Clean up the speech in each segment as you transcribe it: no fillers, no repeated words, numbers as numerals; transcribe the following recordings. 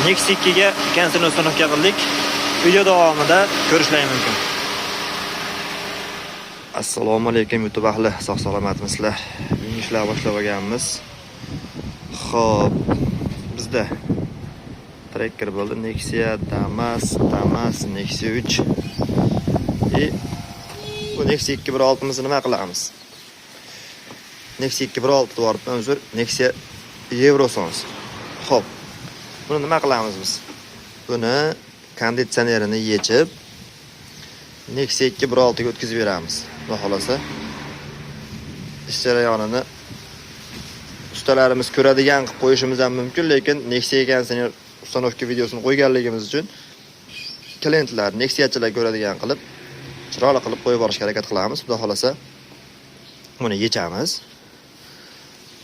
Nexia 2 ga konsol uстановка qildik. Video davomida ko'rishingiz mumkin. Assalomu alaykum YouTube ahli, sog' salomatmisizlar? Bugun ishlar boshlab olganmiz. Xo'p, bizda tracker bo'ldi. Nexia, Damas, Nexia 3. Bu Nexia 216 nima qilamiz? Nexia 216 deb uzr, Nexia Eurosons. Xo'p. Buni nima qilamiz biz? Buni konditsionerini yechib Nexia 216 ga o'tkazib beramiz. Xudo xolasa ish jarayonini ustalarimiz ko'radigan qilib qo'yishimiz ham mumkin, lekin Nexia konditsioner uстановка videosini qo'yganligimiz uchun klientlar, Nexiachilar ko'radigan qilib chiroyli qilib qo'yib borishga harakat qilamiz. Xudo xolasa buni yechamiz.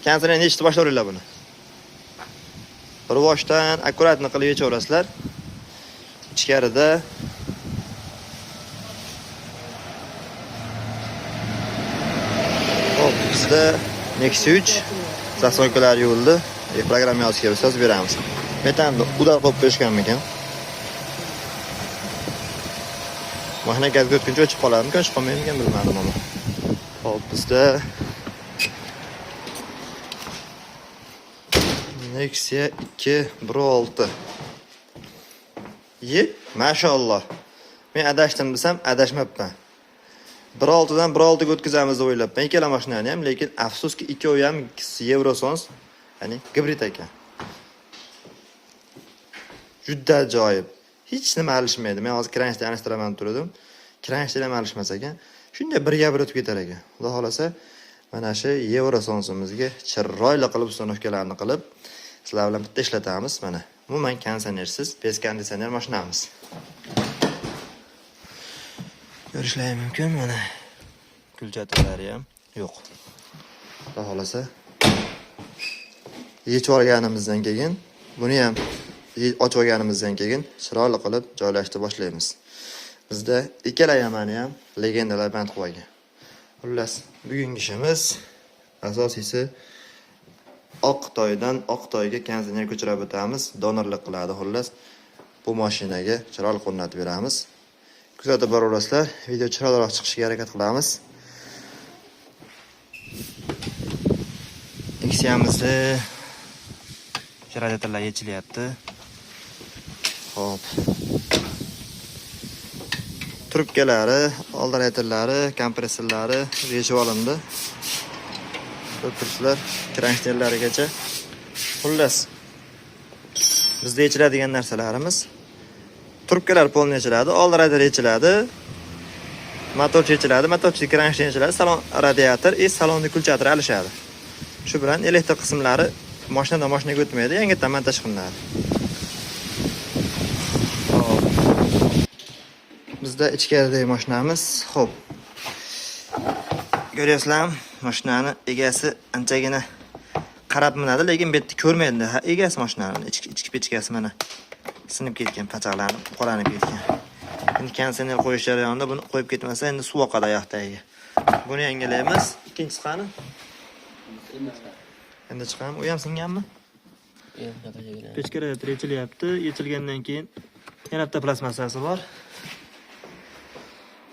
Konditsionerni yechib boshlayveringlar buni. Bir boshdan akkuratni qilib yechaverasizlar. Ichkarida hop, bizda Nexia 3 zasoykalar yuvildi. Programma yozishga yozib beramiz. Metanni udar qo'yib qo'yishganmikan? Mashina gazga o'tguncha o'chib qoladimi, o'chib qolmaymikan bilmadim ama. Hop, bizda Nexia 216. Mashallah. Men adashdim desam, adashmabman. 16 dan 16 ga o'tkazamiz deb o'ylabman. Ikkala mashinani ham, lekin afsuski ikkovi ham Eurosons, ya'ni gibrid ekan. Juda ajoyib. Hech nima alishmaydi. Men hozir kranchni aniqtiraman turdim. Kranchda ham alishmas ekan. Shunday birga bir o'tib ketar ekan. Xudo xolasa, mana shu Eurosonsimizga chiroyli qilib uстановkalarni qilib sizlar bilan bitta ishlatamiz. Mana umuman konditsionersiz, bez konditsioner mashinamiz. Ko'rishingiz mumkin mana. Kulchatalari ham yo'q. Xudo xolasa yechib olganimizdan keyin, buni ham ochib olganimizdan keyin chiroyli qilib joylashtirib boshlaymiz. Bizda ikkala yamani ham legendalar band qo'ygan. Xullas, bugungi ishimiz asosiysi Oq Xitoyga konditsioner ko'chirib o'tamiz, donorlik qiladi. Xullas, bu mashinaga chiroyli o'rnatib beramiz. Kuzatib boraverasizlar, video chiroyliroq chiqishiga harakat qilamiz. Nexia'mizni radiatorlar yechilyapti. Hop. Trubkalari, old radiatorlari, kompressorlari yechib olindi. Ko'ribsizlar, kranchnerlarigacha. Xullas, bizda yechiladigan narsalarimiz trubkalar polni yechiladi, old radiator yechiladi, motor yechiladi, motorchi kranchner yechiladi, salon radiator, salonni kulchatori alishadi. Shu bilan elektr qismlari mashinadan mashinaga o'tmaydi, yangidan montaj qilinadi. Hop. Bizda ichkaridagi mashinamiz, hop. Ko'ryapsizlarmi? Mashinani egasi anchagina qarab minadi, lekin bu yerda ko'rmaydi. Egasi mashinani ichki pechkasi mana sinib ketgan, pachaqlanib, qo'lanib ketgan. Endi konditsioner qo'yish jarayonida buni qo'yib ketmasa, endi suv oqadi oyoqdagi. Buni yangilaymiz. Ikkinchisi qani? Endi chiqamiz. U ham singanmi? Pechka radiator yechilyapti. Yechilgandan keyin yana bitta plastmassasi bor.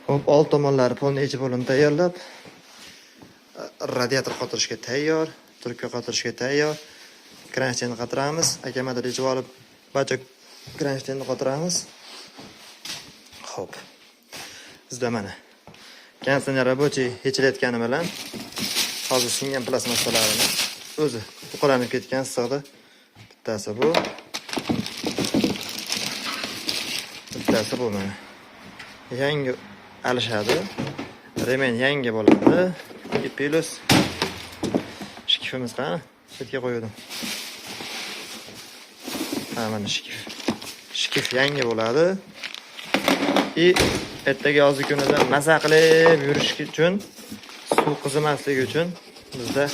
Hop, old tomonlari polni yechib bo'lib tayyorlab, radiator qotirishga tayyor, trubka qotirishga tayyor. Kranchni qotiramiz. Akamator yechib olib, bacha kranchni qotiramiz. Hop. Bizda mana konditsioner rabochiy yechilayotgani bilan hozir singan plastmassalarini o'zi uqalanib ketgan issiqda. Bittasi bu. Bittasi bu mana. Yangi alishadi. Remen yangi bo'ladi. Plus shikifimiz qani? Chetga qo'ydim. Mana shikif. Shikif yangi bo'ladi. Ertaga yozgi kunida maza qilib yurish uchun, suv qizimasligi uchun bizda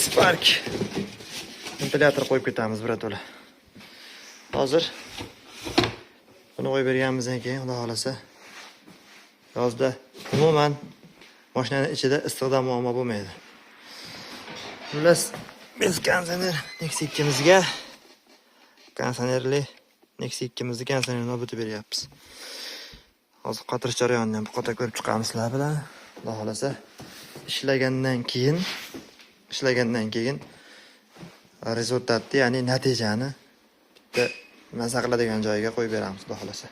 Spark ventilyator qo'yib ketamiz birato'la. Hozir buni qo'yib berganimizdan keyin, xudo xolasa, yozda umuman mashinaning ichida issiqda muammo bo'lmaydi. Xullas, biz konditsioner Nexia 2 mizga Kondisionerli Nexia 2 kondisioner navbati beryapmiz. Hozir qatirish jarayonini ham bu qota ko'rib chiqamiz sizlar bilan. Xudo xolasa ishlagandan keyin rezultatni, ya'ni natijani bitta maza qiladigan joyiga qo'yib beramiz, xudo xolasa.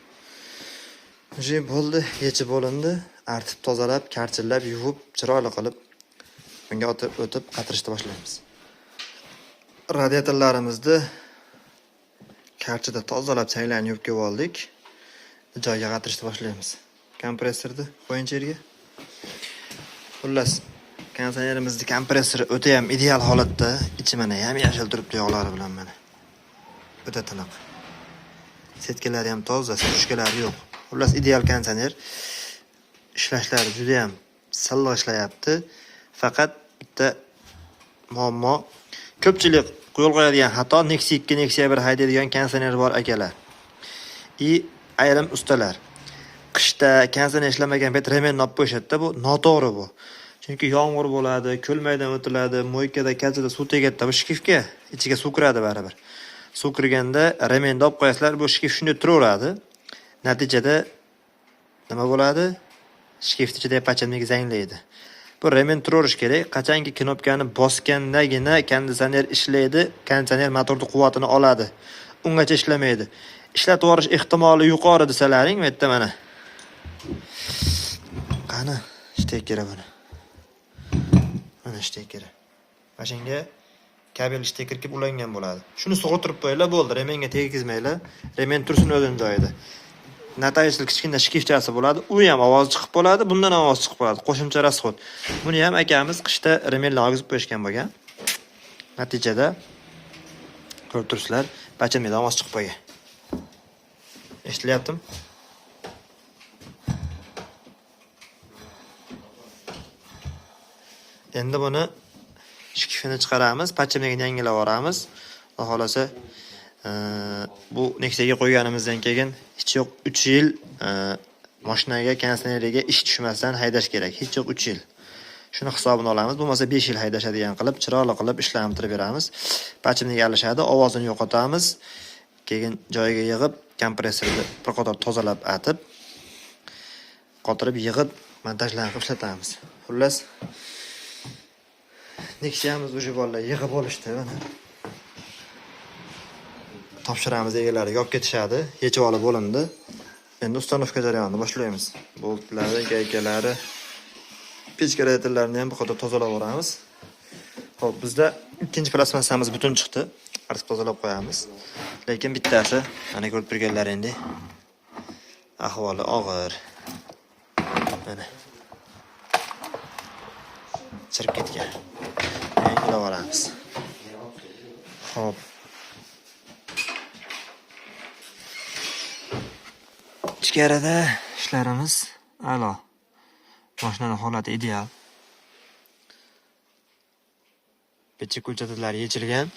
Уже bo'ldi, yechib bo'lindi, artib tozalab, karchillab, yuvib, chiroyli qilib bunga o'tib qatirishni boshlaymiz. Radiatorlarimizni karchida tozalab changlarni yuvib kelib oldik. Joyiga qatirishni boshlaymiz. Kompressorni qo'yinchi yerga. Xullas, kondisionerimizning kompressori o'ta ham ideal holatda, ichi mana ham yashil turibdi yog'lari bilan mana. O'ta tiniq. Setkalari ham toza, surishkalari yo'q. Xullas, ideal kondisioner. Ishlashlari juda ham silliq ishlayapti. Faqat bitta muammo, ko'pchilik qo'yib qo'yadigan xato Nexia 2, Nexia 1 haydaydigan kondisioner bor akalar. Ayrim ustalar qishda kondisioner ishlamagan payt remenni olib qo'yishadi-da, bu noto'g'ri bu. Chunki yomg'ir bo'ladi, ko'lmaydan o'tiladi, mo'ykada kachada suv tegadi, bu shkifga ichiga suv kiradi baribir. Suv kirganda remenni olib qo'yasizlar, bu shkif shunday turaveradi. Natijada nima bo'ladi? Shkifning ichida pachamlik zanglaydi. Bu remen turaverish kerak. Qachonki knopkani bosgandagina kondisioner ishlaydi, kondisioner motorning quvvatini oladi. Ungacha ishlamaydi. Ishlatib yuborish ehtimoli yuqori desalaring, bu yerda mana. Qani, ishtek kerak buni. Mana ishtek kerak. Mashinaga kabel ishtek kirib ulangan bo'ladi. Shuni sug'urtirib qo'yinglar, bo'ldi. Remenga tegizmaylar. Remen tursin o'zining joyida. Natayishli kichkina shkifchasi bo'ladi. U ham ovoz chiqib bo'ladi, bundan ovoz chiqib bo'ladi. Qo'shimcha rasxod. Buni ham akamiz qishda remenlar og'izib qo'yishgan bo'lgan. Natijada ko'rib turibsizlar, pachamlikdan ovoz chiqib qo'ygan. Eshitilyaptimi? Endi buni shkifini chiqaramiz, pachamligini yangilab olamiz. Xudo xolasa, bu Nexia'ga qo'yganimizdan keyin hech yo'q 3 yil mashinaga, kondisioneriga ish tushmasdan haydash kerak. Hech yo'q 3 yil. Shuni hisobini olamiz. Bo'lmasa 5 yil haydashadigan qilib, chiroyli qilib ishlantirib beramiz. Pachamlik alishadi, ovozini yo'qotamiz. Keyin joyiga yig'ib, kompressorni bir qator tozalab atib, qotirib yig'ib, montajlanib ishlatamiz. Xullas, Nexia'miz o'sha bolalar yig'ib olishdi mana. Topshiramiz egalariga olib ketishadi, yechib olib bo'lindi. Endi ustanovka jarayonini boshlaymiz. Boltlari, gaykalari, pechka radiatorlarini ham bu qator tozalab olamiz. Xo'p, bizda ikkinchi plastmassamiz butun chiqdi. Artib tozalab qo'yamiz. Lekin bittasi, mana ko'rib turganlaringdek, ahvoli og'ir. Mana. Chirib ketgan. Yangilab olamiz. Xo'p. Ichkarida ishlarimiz a'lo. Mashinaning holati ideal. Pecha ko'chatlari yechilgan.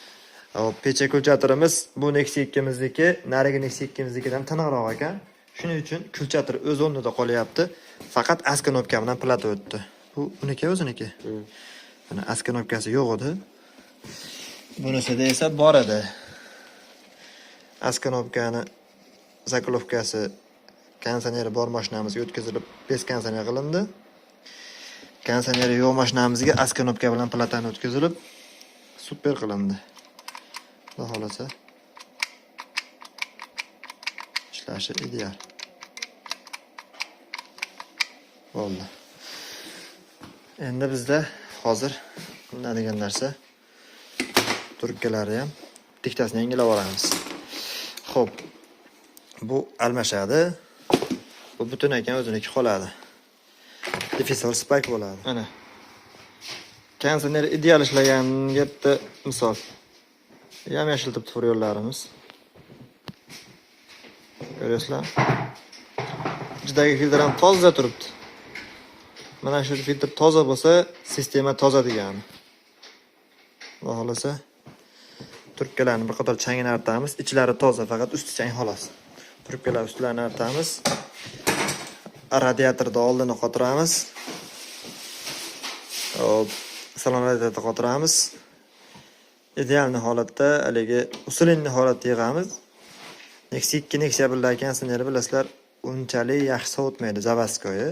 Pecha ko'chatirimiz bu Nexia 2mizniki, narigi Nexia 2miznikidan tiniqroq ekan. Shuning uchun ko'chatir o'z o'rnida qolyapti. Faqat askonopka bilan plata o'tdi. Bu uniki o'ziniki. Mana askonopkasi yo'q edi. Bunisida esa bor edi. Askonopkani zaklovkasi kondisioneri bor mashinamizga o'tkazilib, pes kondisioner qilindi. Kondisioneri yo'q mashinamizga askonopka bilan platani o'tkazilib, super qilindi. Xudo xolasa ishlashi ideal. Bo'ldi. Endi bizda hozir qilinadigan narsa turkalari ham diktasini yangilab olamiz. Xo'p. Bu almashadi. Bu butun ekan o'ziniki qoladi. Diffusor spike bo'ladi. Mana. Kondisioner ideal ishlaganiga bitta misol. Yam-yashil turibdi yo'llarimiz. Ko'rasizlar? Ichidagi filtr ham toza turibdi. Mana shu filtr toza bo'lsa, sistema toza degani. Xudo xolasa, turkalarni bir qator changini artamiz. Ichlari toza, faqat usti chang xolos. Turkalar ustlarini artamiz. Radiatorda oldini qotiramiz. Salon radiatorda qotiramiz. Ideal holatda, haligi usulinni holatda yig'amiz. Nexia 2, Nexia 1 konditsioneri bilasizlar, unchalik yaxshi sovutmaydi Zavaskoyi.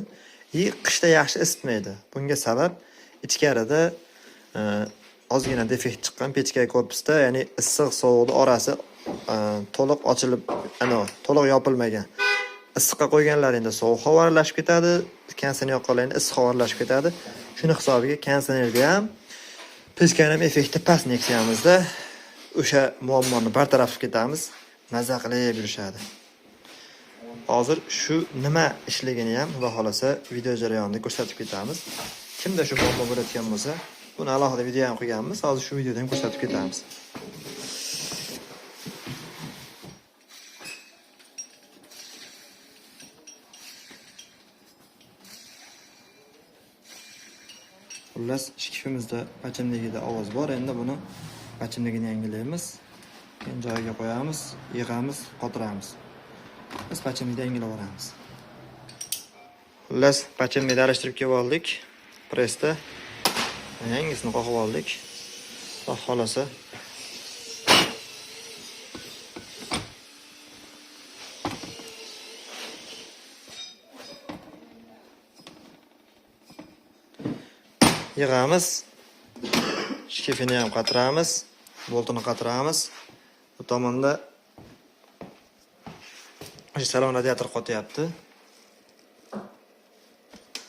Qishda yaxshi isitmaydi. Bunga sabab ichkarida ozgina defekt chiqqan pechka korpusda, ya'ni issiq sovuqni orasi to'liq ochilib, to'liq yopilmagan. Issiqqa qo'yganlaringda sovuq havo aralashib ketadi, konditsioner yoqqanlaringda issiq havo aralashib ketadi. Shuni hisobiga konditsionerda ham pechkaning ham effekti past Nexia'mizda. O'sha muammoni bartaraf ketamiz. Maza qilib yurishadi. Hozir shu nima ishligini ham xudo xolasa video jarayonida ko'rsatib ketamiz. Kimda shu muammo bo'layotgan bo'lsa, buni alohida video ham qo'yganmiz. Hozir shu videoda ham ko'rsatib ketamiz. Xullas, shkifimizda pachimligida ovoz bor. Endi buni pachimligini yangilaymiz. Keyin joyiga qo'yamiz, yig'amiz, qotiramiz. Biz pachimlikni yangilab olamiz. Xullas, pachimlikni aralashtirib kelib oldik. Presda yangisini qoqib oldik. Xudo xolasa yig'amiz. Shkifini ham qatiramiz, boltini qatiramiz. Bu tomonda salon radiator qotyapti.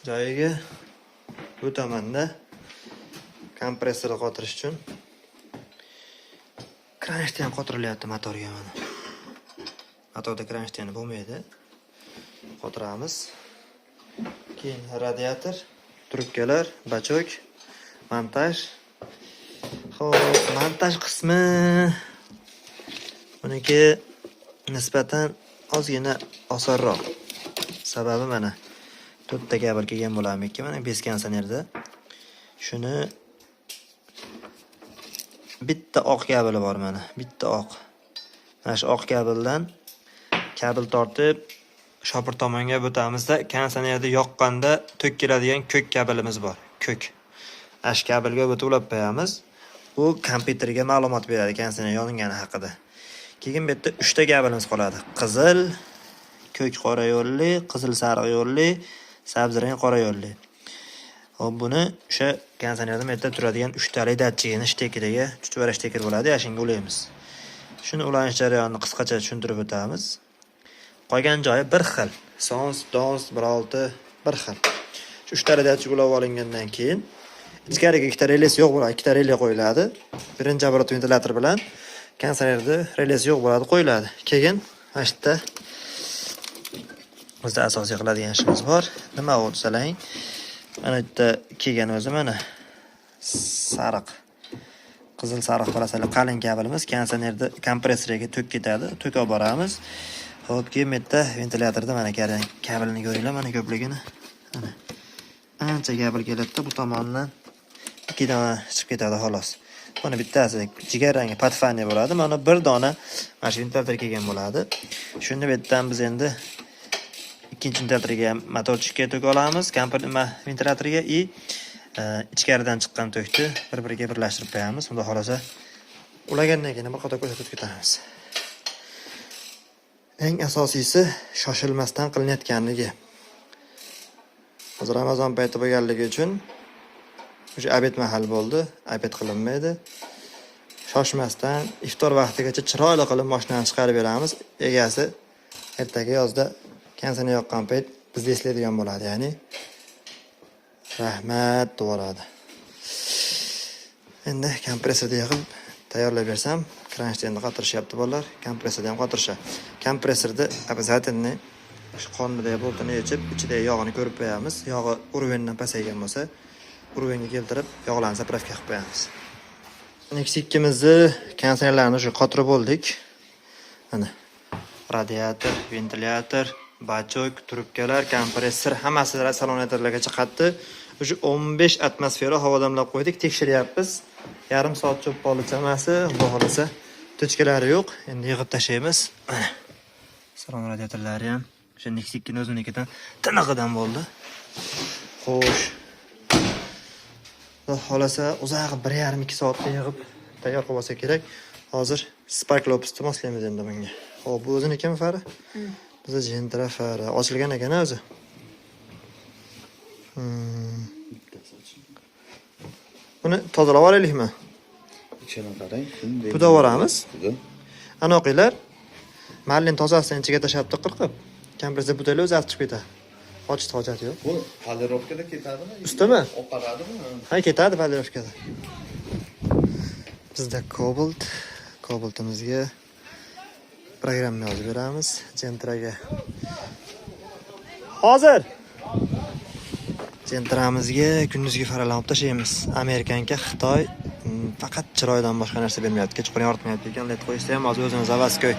Joyiga bu tomonda kompressorni qotirish uchun kranshtayn qotirilyapti motorga mana. Motorda kranshtayn bo'lmaydi. Qotiramiz. Keyin radiator, trubkalar, bachok, montaj. Xo'p, montaj qismi buniki nisbatan ozgina osonroq. Sababi mana 4 ta kabel kelgan bo'larmi-ki, mana bez konditsionerda. Shuni bitta oq kabeli bor mana, bitta oq. Mana shu oq kabeldan kabel tortib shopir tomonga o'tamizda konditsionerda yoqqanda tok keladigan ko'k kabelimiz bor. Ko'k. Ash kabelga o'tib ulab qo'yamiz. Bu kompyuterga ma'lumot beradi konditsioner yongani haqida. Keyin bu yerda 3 ta kabelimiz qoladi. Qizil, ko'k qora yo'lli, qizil sariq yo'lli, sabzrang qora yo'lli. Hop, buni o'sha konditsionerda bu yerda turadigan 3 talik datchigini shtekidagi, chuchvara shtekir bo'ladi, yashinga ulaymiz. Shuni ulanish jarayonini qisqacha tushuntirib o'tamiz. Qolgan joyi bir xil. Sons, dons, 1.6 bir xil. Shu 3 talik datchig ulab olingandan keyin ichkariga 2 ta reles yo'q bo'ladi, 2 ta relay qo'yiladi. Birinchi obrat ventilyator bilan konditsionerda reles yo'q bo'ladi, qo'yiladi. Keyin mana shu yerda bizda asosiy qiladigan ishimiz bor. Nima u desalang, mana bu yerda kelgan o'zi mana sariq, qizil sariq plasali qalin kabelimiz konditsionerda kompressoriga tok ketadi, tok olib boramiz. Hop, keyin bu yerda ventilyatorda mana kabelni ko'ringlar, mana ko'pligini. Mana ancha kabel keladi, bu tomondan 2 dona chiqib ketadi xolos. Buni bittasi jigarrangi patfani bo'ladi. Mana bir dona mana shu ventilyator kelgan bo'ladi. Shuni bu yerdan biz endi ikkinchi ventilyatorga motorchikka tok olamiz, ventilyatorga ichkaridan chiqqan tokni bir-biriga birlashtirib qo'yamiz. Unda xolosa ulagandan keyin bir qator ko'rsatib ketamiz. Eng asosiysi shoshilmasdan qilinayotganligi. Hozir Ramazon payti bo'lganligi uchun o'sha abed mahal bo'ldi, abed qilinmaydi. Shoshmasdan iftor vaqtigacha chiroyli qilib mashinani chiqarib beramiz. Egasi ertaga yozda konditsioner yoqqan payt bizni eslaydigan bo'ladi, ya'ni rahmat devoradi. Endi kompressorda yig'ib tayyorlab bersam, kranshtaynni qotirishyapti bolalar. Kompressorda ham qotirishadi. Kompressorda обязательно shu qonidagi boltini yechib, ichidagi yog'ini ko'rib qo'yamiz. Yog'i urovendan pasaygan bo'lsa, urovenga keltirib, yog'larni zapravka qilib qo'yamiz. Nexia 2mizni konditsionerlarini shu qotirib bo'ldik. Mana radiator, ventilyator, bachok, trubkalar, kompressor hammasi salon radiatorlargacha qatdi. O'sha 15 atmosfera havodamlab qo'ydik, tekshiryapmiz. Yarim soat cho'p qoldi chamasi, xudo xolasa tochkalari yo'q. Endi yig'ib tashlaymiz. Salon radiatorlari ham o'sha Nexia 2 o'zinikidan tinig'idan bo'ldi. Xo'sh. Xudo xolasa uzoq 1,5-2 soatda yig'ib tayyor qilib olsa kerak. Hozir Spark Lopusni moslaymiz endi bunga. Xo'p, bu o'zinikimi fari? Bizda Gentra fari ochilgan ekan o'zi. Buni tozalab olaylikmi? İçine qarang. Buda boramiz. Ana o'qinglar. Mallin tozasidan ichiga tashlabdi qirqib. Kompressor budaylar o'zi chiqib ketadi. Ochishni hojati yo'q. Bu polirovkada ketadimi? Ustimi? Oqaradimi? Ha, ketadi polirovkada. Bizda Cobalt'imizga programma yozib beramiz. Gentraga. Hozir Gentramizga kunduzgi faralan olib tashlaymiz. Amerikanka, Xitoy faqat chiroydan boshqa narsa bermayapti. Kechqurun yoritmayapti ekan. Let qo'ysa ham hozir o'zimiz Zavaskoy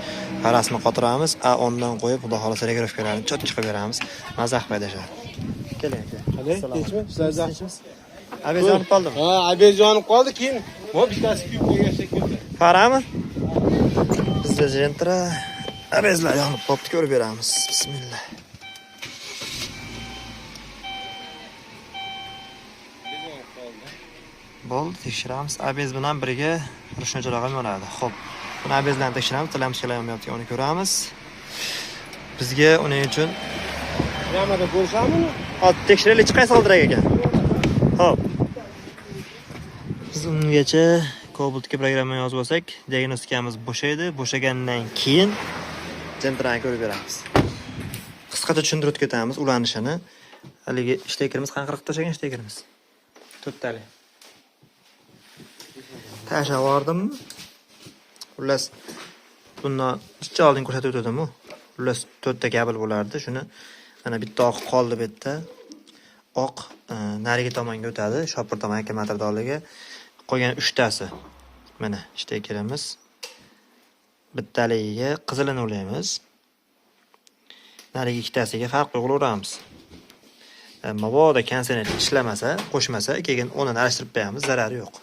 parasini qotiramiz. Ondan qo'yib, xudo xolasa regrovkalarni chot chiqib beramiz. Mazax paydashar. Keling aka. Qanday? Kechmi? Sizlar yaxshimisiz? Abez yonib qoldimi? Ha, abez yonib qoldi, keyin bu bittasi kuyib qo'ygan shekilli. Farami? Bizda Gentra abezlar yonib qolibdi, ko'rib beramiz. Bismillah. Bo'ldi, tekshiramiz. Abez bilan birga rushnochalar ham yonadi. Xo'p, buni abezlarni tekshiramiz, tilamishkalar yonmayapti, uni ko'ramiz. Bizga uning uchun Ramada ko'rishamizmi? hozir tekshiraylik, qaysi oldirak ekan. Xo'p. Biz ungacha Cobaltga programma yozib olsak, diagnostikamiz bo'shaydi. Bo'shagandan keyin Gentrani ko'rib beramiz. Qisqacha tushuntirib ketamiz ulanishini. Haligi shtekirimiz qanqirib tashlagan shtekirimiz. To'ttali. Tashlab yubordim. Xullas, bundan ichcha oldin ko'rsatib o'tdim-ku. Xullas 4 ta kabel bo'lardi. Shuni mana bitta oq qoldi bu yerda. Oq narigi tomonga o'tadi, shopir tomon akkumulyator doliga. Qolgan 3 tasi. Mana shtekirimiz. Bittaligiga qizilini ulaymiz. Narigi ikkitasiga farq qo'yib mabodo kondisioner ishlamasa, qo'shmasa, keyin o'rnini alishtirib qo'yamiz, zarari yo'q.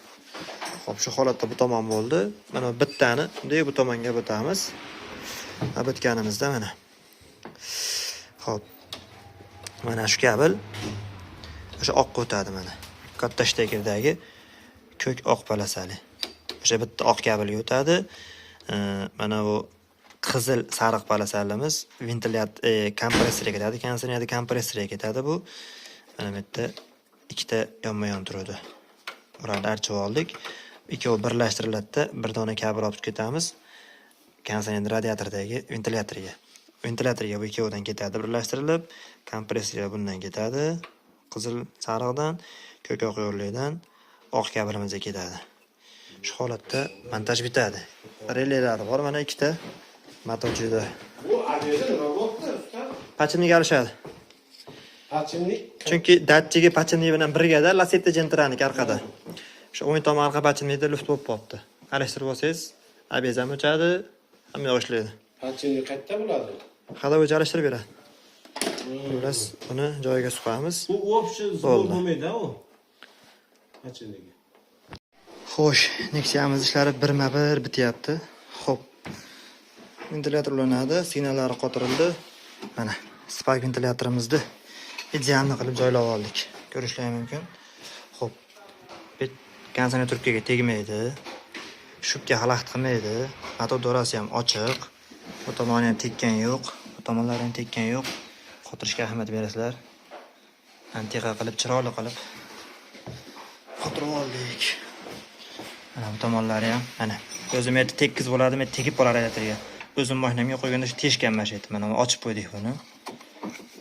Xo'p, shu holatda bu tomon bo'ldi. Mana bittani bunday bu tomonga o'tamiz. Bitganimizda mana. Xo'p. Mana shu kabel o'sha oqqa o'tadi mana. Katta shtekerdagi ko'k oq palasali. O'sha bitta oq kabelga o'tadi. Mana bu qizil sariq palasalimiz kompressoriga ketadi, kondisionerda kompressoriga ketadi bu. Mana bu yerda ikkita yonma-yon turadi. Ularni archib oldik. Ikkovi birlashtiriladi, bir dona kabel olib ketamiz. Kondisioner radiatordagi ventilyatorga. Ventilyatorga bu ikkovidan ketadi, birlashtirilib, kompressoriga bundan ketadi. Qizil sariqdan, ko'k oq yo'llardan oq kabelimizga ketadi. Shu holatda montaj bitadi. Relelari bor mana ikkita. Motochida. Bu abezi nima bo'ldi? Pachimniga alishadi. Pachimlik. Chunki datchigi pachimnik bilan birgada Lacetti Gentraniki orqada. Shu o'ng tomon arqa pachimnikda luft bo'lib qolibdi. Alishtirib olsangiz, abez ham o'chadi, hamma yoq ishlaydi. Pachimlik qayerda bo'ladi? Haydovchi alishtirib beradi. Xullas, buni joyiga suqamiz. Bu общий zo'r bo'lmaydi u. Pachimlik. Xo'sh, Nexia'miz ishlari birma-bir bityapti. Xo'p. Ventilyator ulanadi, signallari qotirildi. Mana, spark ventilyatorimizni idealni qilib joylab oldik. Ko'rishingiz mumkin. Xo'p. Kondisioner turkiga tegmaydi. Shubga xalaqit qilmaydi. Motor dorasi ham ochiq. Bu tomoni ham tekkan yo'q. Bu tomonlari ham tekkan yo'q. Qotirishga ahamiyat berasizlar. Antiqa qilib, chiroyli qilib qotirib oldik. Mana bu tomonlari ham mana o'zim yerda tekkiz bo'ladi, men tegib qolar radiatorga. O'zim mashinamga qo'yganda shu teshgan mashina. Mana uni ochib qo'ydik buni.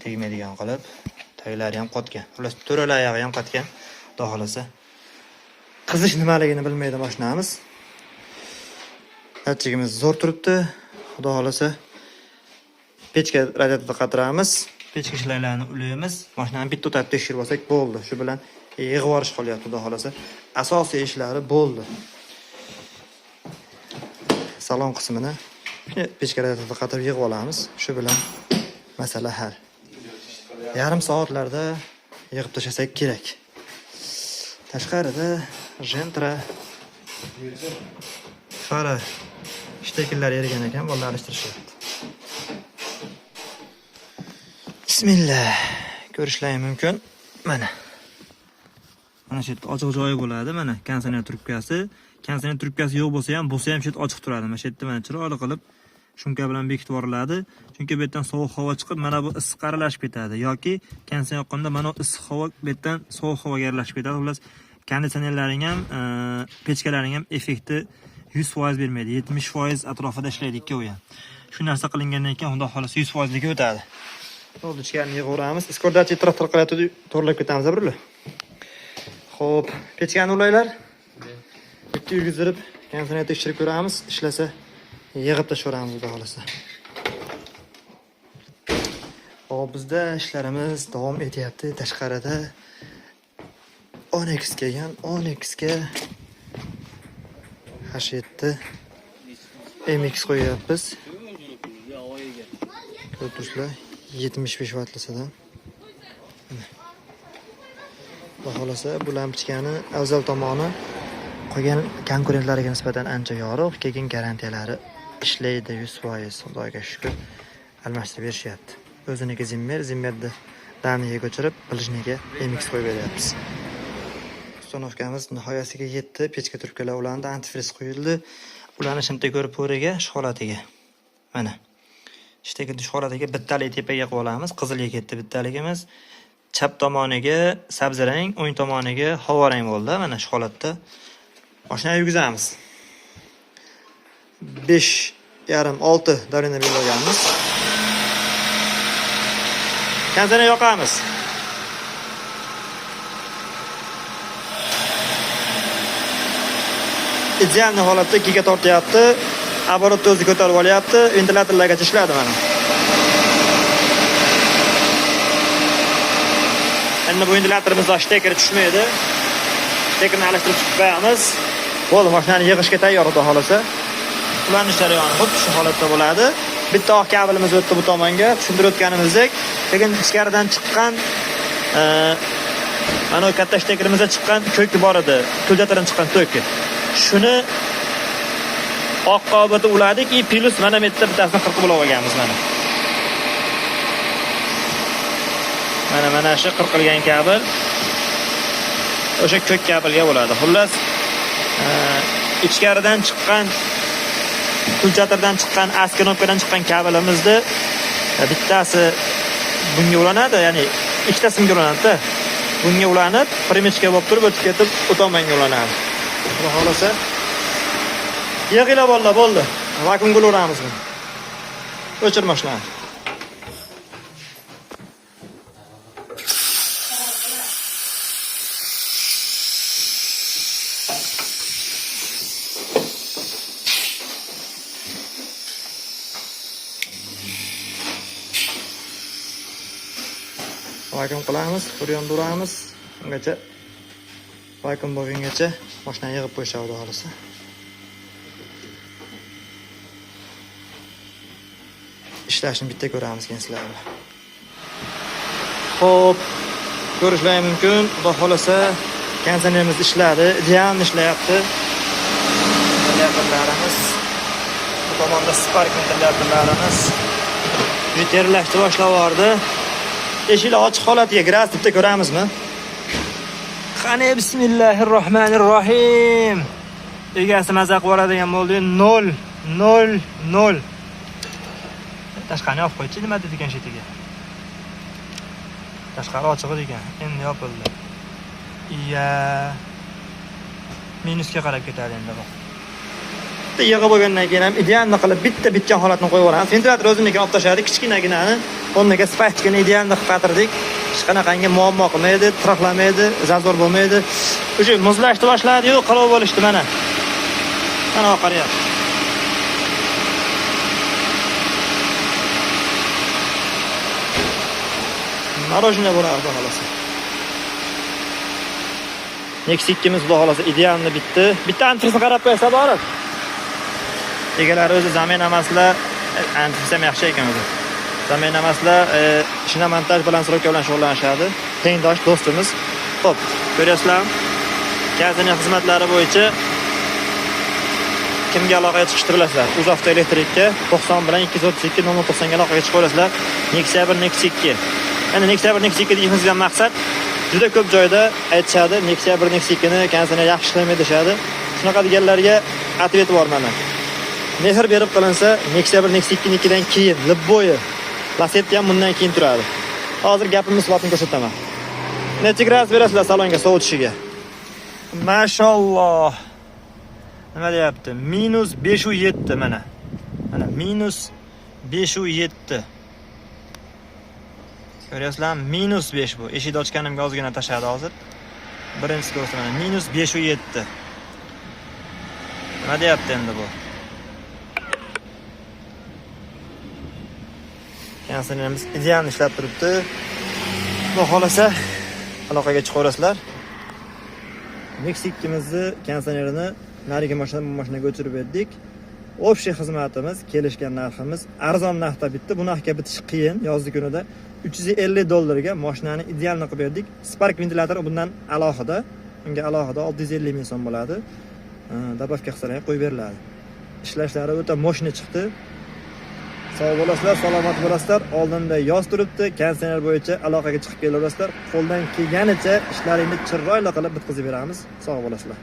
Tegmaydigan qilib, taglari ham qotgan. Xullas, to'rala oyog'i ham qotgan. Xudo xolasa. Qizish nimaligini bilmaydi mashinamiz. Datchigimiz zo'r turibdi. Xudo xolasa. Pechga radiatorni qatiramiz. Pechga shlaylarni ulaymiz. Mashinani bitta o'tib tekshirib olsak bo'ldi. Shu bilan yig'ib olish qolyapti, xudo xolasa. Asosiy ishlari bo'ldi. Salon qismini pechga radiatorni qatirib yig'ib olamiz. Shu bilan masala hal. Yarim soatlarda yig'ib tashlasak kerak. Tashqarida Gentra fara shtekillar erigan ekan, bolalar alishtirishyapti. Bismillah. Ko'rishingiz mumkin. Mana. Mana shu yerda ochiq joyi bo'ladi. Mana kondisioner trubkasi. Kondisioner trubkasi yo'q bo'lsa ham shu yerda ochiq turadi. Mana shu yerda mana chiroyli qilib shumka bilan bekitib yuboriladi. Chunki bu yerdan sovuq havo chiqib, mana bu issiq aralashib ketadi yoki konditsioner yoqqanda mana bu issiq havo bu yerdan sovuq havoga aralashib ketadi. Xullas, konditsionerlaring ham, pechkalaring ham effekti 100% bermaydi. 70% atrofida ishlaydi ikkovi ham. Shu narsa qilingandan keyin xudo xolasa 100% ga o'tadi. Bo'ldi, ichkarini yig'averamiz. Iskordachi traktor qilyapti, to'g'rilab ketamiz birlar. Xo'p, pechkani ulaylar. Bitta yurgizib, konditsioner tekshirib ko'ramiz. Ishlasa, yig'ib tashlaveramiz xudo xolasa. Hop, bizda ishlarimiz davom etyapti. Tashqarida Onyx kelgan, Onyx ga H7 MX qo'yapmiz. Ko'rib turibsizlar, 75 vatlisadan. Xudo xolasa, bu lampochkani afzal tomoni qolgan konkurentlariga nisbatan ancha yorug', keyin garantiyalari ishlaydi 100%. Xudoga shukr. Almashtirib berishyapti. O'ziniki Zimmerda damiga ko'chirib, Blijniga MX qo'yib beryapmiz. Uстановkamiz nihoyasiga yetdi. Pechka trubkalar ulandi, antifriz qo'yildi. Ularni shimta ko'rib o'riga, shu holatiga. Mana. Ishdagi shu holatiga bittalik tepaga qo'yib olamiz. Qizilga ketdi bittaligimiz. Chap tomoniga sabzarang, o'ng tomoniga havorang bo'ldi. Mana shu holatda mashina yurgizamiz. 5,5-6 davleniya belgilaganmiz. Konditsioner yoqamiz. Ideal holatda giga tortyapti. Оборот o'zi ko'tarib olyapti. Ventilyatorlargacha ishladi mana. Endi bu ventilyatorimiz shtekeri tushmaydi. Shtekini alishtirib chiqib qo'yamiz. Bo'ldi, mashinani yig'ishga tayyor xudo xolasa. Ularning jarayoni xuddi shu holatda bo'ladi. Bitta oq kabelimiz o'tdi bu tomonga, tushuntirib o'tganimizdek, lekin ichkaridan chiqqan mana bu katta shtekrimizda chiqqan ko'k bor edi. Kuljatardan chiqqan to'k. Shuni oq qobida uladik, plus mana bu yerda bittasini qirqib olganmiz mana. Mana shu qirqilgan kabel o'sha ko'k kabelga bo'ladi. Xullas, ichkaridan chiqqan kulchatardan chiqqan askinopkadan chiqqan kabelimizni bittasi bunga ulanadi, ya'ni ikkitasi bunga ulanadi. Bunga ulanib, primechka bo'lib turib o'tib ketib, o'tomonga ulanadi. Xudo xolasa yig'ila bo'ldi. Vakuumga uramiz buni. O'chir mashinani. Vakuum qilamiz, bir uramiz. Ungacha vakuum bo'lgungacha mashinani yig'ib qo'yishadi xudo xolasa. Ishlashni bitta ko'ramiz keyin sizlar bilan. Xo'p, ko'rishlaring mumkin. Xudo xolasa, konditsionerimiz ishladi, ideal ishlayapti. Ventilyatorlarimiz, bu tomonda Spark ventilyatorlarimiz terlashni boshlab yubordi. Eshiklar ochiq holatiga gaz bitta ko'ramizmi? Qani bismillahirrohmanirrohim. Egasi maza qilib yuboradigan bo'ldi. 0. Tashqarni yopib qo'ychi, nima dedi ekan shetiga? Tashqari ochiq ekan, endi yopildi. Iya. Minusga qarab ketadi endi bu. Bitta yig'ib bo'lgandan keyin ham idealni qilib bitta bitgan holatni qo'yib yuboramiz. Ventilyator o'ziniki olib tashladi, kichkinaginani o'rniga spaychkani idealni qilib qatirdik. Hech qanaqangi muammo qilmaydi, tiraqlamaydi, zazor bo'lmaydi. O'sha muzlashni boshladi-yu, qalov bo'lishdi mana. Mana oqaryapti. Marojina bo'ladi xudo xolasa. Next 2miz xudo xolasa idealni bitdi. Bitta antifrizni qarab qo'ysa borib. Egalari o'zi zamin emaslar, antifriz ham yaxshi ekan o'zi. Zamin emaslar, shina montaj balansировка bilan shug'ullanishadi. Tengdosh do'stimiz. Xo'p, ko'ryapsizlarmi? Konditsioner xizmatlari bo'yicha kimga aloqaga chiqishni bilasizlar? Uzavto elektrikka 90 bilan 232 090 ga aloqaga chiqib olasizlar. Nexia 1, Nexia 2. Endi Nexia 1, Nexia 2 degan maqsad juda ko'p joyda aytishadi. Nexia 1, Nexia 2 ni konditsioner yaxshi ishlaydi deshadi. Shunaqa deganlarga atvet bor mana. mehr berib qilinsa, Nexia 1, Nexia 2nikidan keyin Libbo'yi Lacetti ham bundan keyin turadi. Hozir gapimni isbotini ko'rsataman. Necha gradus berasizlar salonga sovutishiga? Mashalloh. Nima deyapti? -5.7 mana. Mana -5.7. Ko'ryapsizlarmi? -5 bu. Eshikni ochganimga ozgina tashadi hozir. Birinchisi ko'rsataman. -5.7. Nima deyapti endi bu? Kanserimiz ideal ishlab turibdi. Xudo xolasa aloqaga chiqaverasizlar. Nexia 2mizni kanserini narigi mashinaga o'chirib berdik. Общий xizmatimiz, kelishgan narximiz arzon narxda bitdi. Bu narxga bitish qiyin yozgi kunida. $350 ga mashinani idealni qilib berdik. Spark ventilyatori bundan alohida. Unga alohida 650 ming so'm bo'ladi. Dabavka qilsalar qo'yib beriladi. Ishlashlari o'ta moshina chiqdi. Sog' bo'lasizlar, salomat bo'lasizlar. Oldinda yoz turibdi. Kansener bo'yicha aloqaga chiqib kelaverasizlar. Qo'ldan kelganicha ishlaringizni chiroyli qilib bitkazib beramiz. Sog' bo'lasizlar.